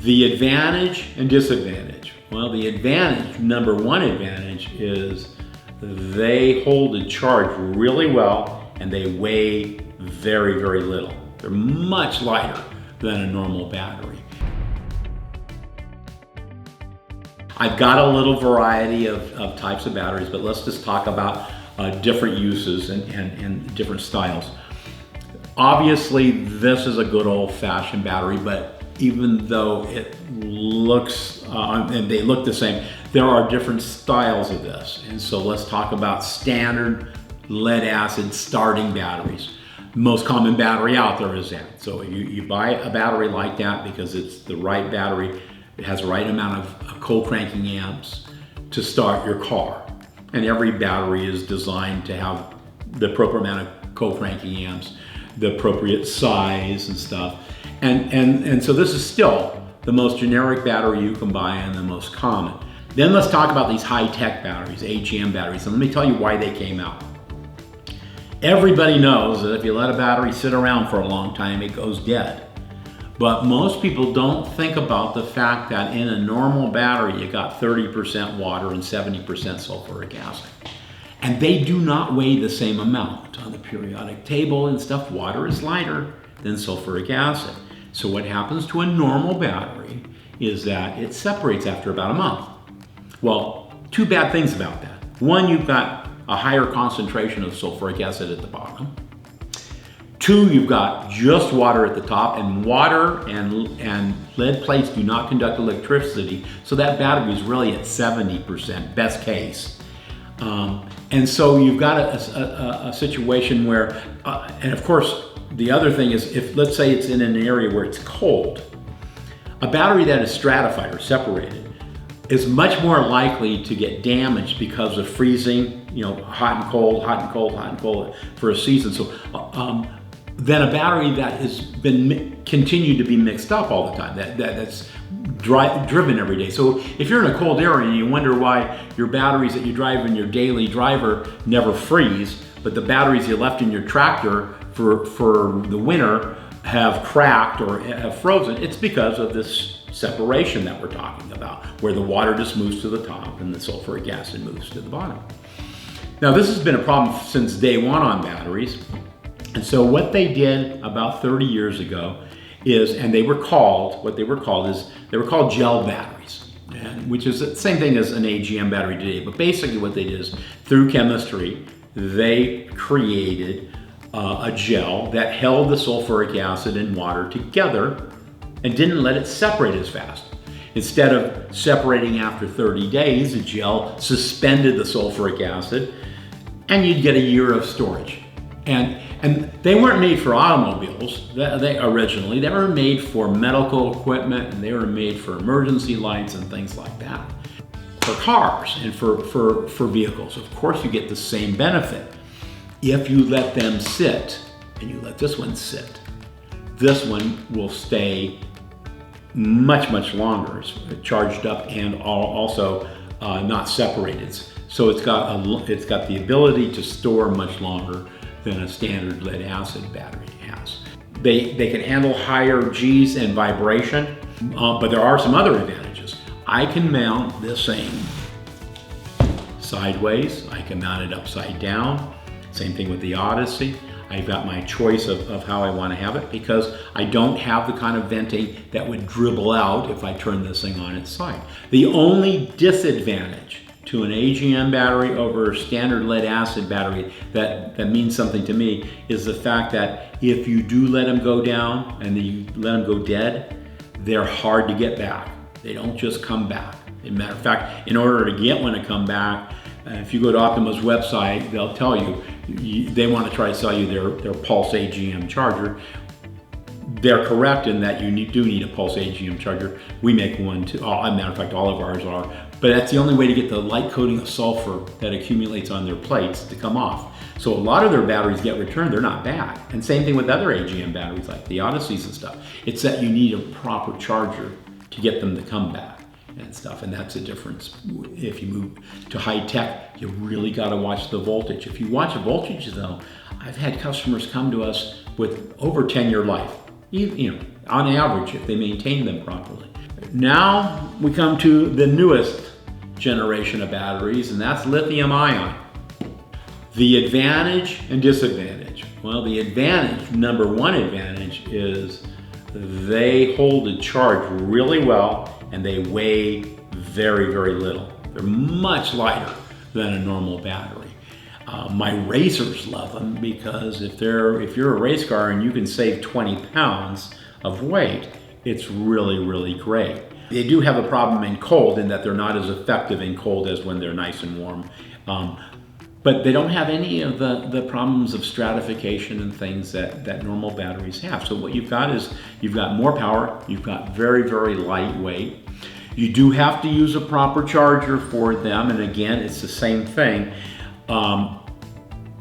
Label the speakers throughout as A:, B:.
A: The advantage and disadvantage. Well, the advantage, number one advantage, is they hold a charge really well and they weigh very, very little. They're much lighter than a normal battery. I've got a little variety of types of batteries, but let's just talk about different uses and different styles. Obviously, this is a good old-fashioned battery, but even though it looks, and they look the same, there are different styles of this. And so let's talk about standard lead acid starting batteries. The most common battery out there is that. So you buy a battery like that because it's the right battery. It has the right amount of cold cranking amps to start your car. And every battery is designed to have the appropriate amount of cold cranking amps, the appropriate size and stuff. And so this is still the most generic battery you can buy and the most common. Then let's talk about these high-tech batteries, AGM batteries, and let me tell you why they came out. Everybody knows that if you let a battery sit around for a long time, it goes dead. But most people don't think about the fact that in a normal battery, you got 30% water and 70% sulfuric acid. And they do not weigh the same amount. On the periodic table and stuff, water is lighter than sulfuric acid. So what happens to a normal battery is that it separates after about a month. Well, two bad things about that. One, you've got a higher concentration of sulfuric acid at the bottom. Two, you've got just water at the top, and water and lead plates do not conduct electricity, so that battery is really at 70%, best case. And so you've got a situation where, and of course, the other thing is, if let's say it's in an area where it's cold, a battery that is stratified or separated is much more likely to get damaged because of freezing, hot and cold, hot and cold, hot and cold for a season. So, than a battery that has been continued to be mixed up all the time, that's driven every day. So if you're in a cold area and you wonder why your batteries that you drive in your daily driver never freeze, but the batteries you left in your tractor for the winter have cracked or have frozen, it's because of this separation that we're talking about, where the water just moves to the top and the sulfuric acid moves to the bottom. Now, this has been a problem since day one on batteries. And so what they did about 30 years ago is, and they were called gel batteries, which is the same thing as an AGM battery today. But basically what they did is, through chemistry, they created a gel that held the sulfuric acid and water together and didn't let it separate as fast. Instead of separating after 30 days, the gel suspended the sulfuric acid and you'd get a year of storage. And they weren't made for automobiles. They were made for medical equipment, and they were made for emergency lights and things like that. For cars and for vehicles, of course you get the same benefit. If you let them sit, and you let this one sit, this one will stay much, much longer. It's charged up and also not separated. So it's got the ability to store much longer than a standard lead acid battery has. They can handle higher G's and vibration, but there are some other advantages. I can mount this thing sideways, I can mount it upside down. Same thing with the Odyssey. I've got my choice of how I want to have it because I don't have the kind of venting that would dribble out if I turn this thing on its side. The only disadvantage to an AGM battery over a standard lead acid battery that means something to me is the fact that if you do let them go down and you let them go dead, they're hard to get back. They don't just come back. As a matter of fact, in order to get one to come back, if you go to Optima's website, they'll tell you they want to try to sell you their Pulse AGM charger. They're correct in that you do need a Pulse AGM charger. We make one too. As a matter of fact, all of ours are. But that's the only way to get the light coating of sulfur that accumulates on their plates to come off. So a lot of their batteries get returned, they're not bad. And same thing with other AGM batteries like the Odysseys and stuff. It's that you need a proper charger to get them to come back and stuff. And that's the difference. If you move to high tech, you really got to watch the voltage. If you watch a voltage though, I've had customers come to us with over 10-year life, on average, if they maintain them properly. Now we come to the newest generation of batteries, and that's lithium ion. The advantage and disadvantage. Well, the advantage, number one advantage, is they hold the charge really well and they weigh very, very little. They're much lighter than a normal battery. My racers love them because if you're a race car and you can save 20 pounds of weight, it's really, really great. They do have a problem in cold in that they're not as effective in cold as when they're nice and warm. But they don't have any of the problems of stratification and things that normal batteries have. So what you've got is you've got more power, you've got very, very lightweight. You do have to use a proper charger for them, and again, it's the same thing.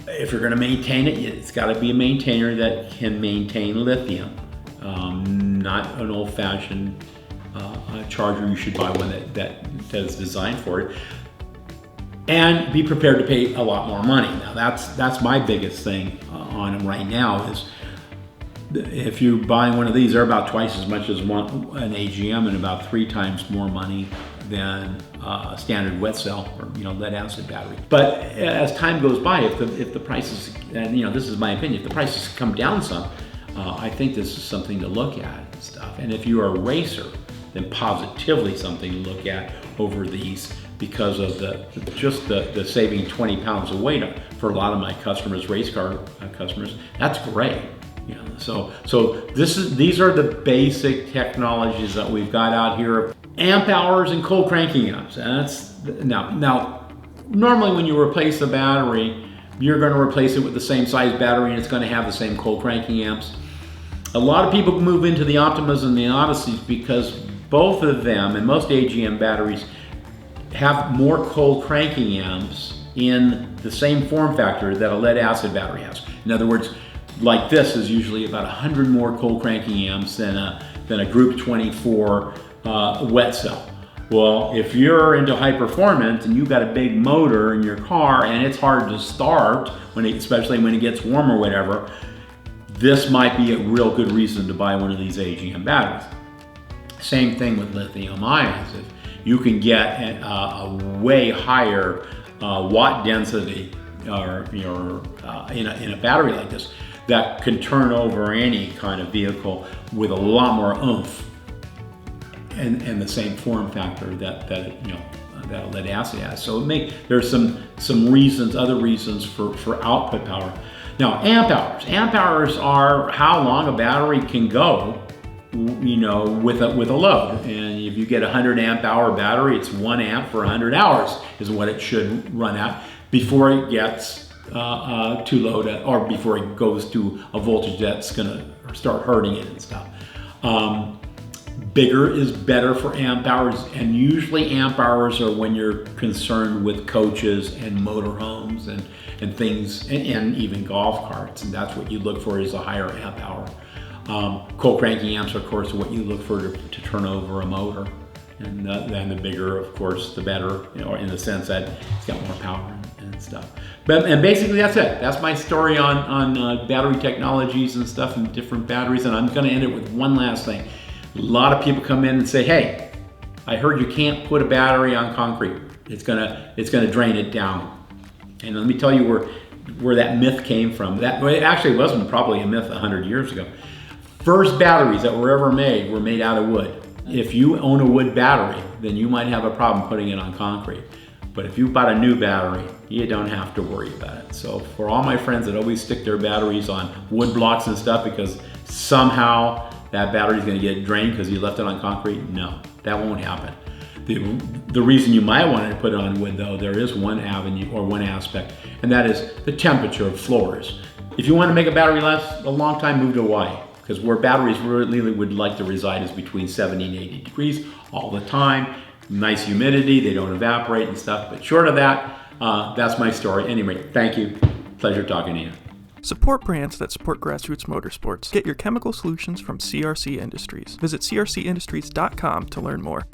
A: If you're going to maintain it, it's got to be a maintainer that can maintain lithium, not an old-fashioned charger. You should buy one that is designed for it. And be prepared to pay a lot more money. Now that's my biggest thing on them right now is if you're buying one of these, they're about twice as much as an AGM and about 3 times more money than a standard wet cell or lead acid battery. But as time goes by, if the prices, and this is my opinion, if the prices come down some, I think this is something to look at and stuff. And if you're a racer, then positively something to look at over these, because of the saving 20 pounds of weight for a lot of my customers, race car customers. That's great. So these are the basic technologies that we've got out here. Amp hours and cold cranking amps. And that's now normally when you replace a battery, you're going to replace it with the same size battery and it's going to have the same cold cranking amps. A lot of people move into the Optimas and the Odysseys because both of them and most AGM batteries have more cold cranking amps in the same form factor that a lead acid battery has. In other words, like this is usually about 100 more cold cranking amps than a Group 24 wet cell. Well, if you're into high performance and you've got a big motor in your car and it's hard to start, especially when it gets warm or whatever, this might be a real good reason to buy one of these AGM batteries. Same thing with lithium ions. If you can get a way higher watt density or in a battery like this that can turn over any kind of vehicle with a lot more oomph and the same form factor that a lead acid has. So there's some reasons, other reasons for output power. Now amp hours. Amp hours are how long a battery can go with a load. And if you get a 100 amp hour battery, it's 1 amp for 100 hours is what it should run at before it gets too low or before it goes to a voltage that's gonna start hurting it and stuff. Bigger is better for amp hours, and usually amp hours are when you're concerned with coaches and motorhomes and things, and even golf carts, and that's what you look for is a higher amp hour. Cold cranking amps, of course, are what you look for to turn over a motor. And then the bigger, of course, the better, in the sense that it's got more power and stuff. And basically that's it. That's my story on battery technologies and stuff and different batteries. And I'm gonna end it with one last thing. A lot of people come in and say, hey, I heard you can't put a battery on concrete. It's gonna drain it down. And let me tell you where that myth came from. It actually wasn't probably a myth 100 years ago. First batteries that were ever made were made out of wood. If you own a wood battery, then you might have a problem putting it on concrete. But if you bought a new battery, you don't have to worry about it. So for all my friends that always stick their batteries on wood blocks and stuff because somehow that battery is going to get drained because you left it on concrete, no, that won't happen. The reason you might want to put it on wood, though, there is one avenue or one aspect, and that is the temperature of floors. If you want to make a battery last a long time, move to Hawaii, because where batteries really would like to reside is between 70 and 80 degrees all the time. Nice humidity, they don't evaporate and stuff, but short of that, that's my story. Anyway, thank you. Pleasure talking to you.
B: Support brands that support grassroots motorsports. Get your chemical solutions from CRC Industries. Visit crcindustries.com to learn more.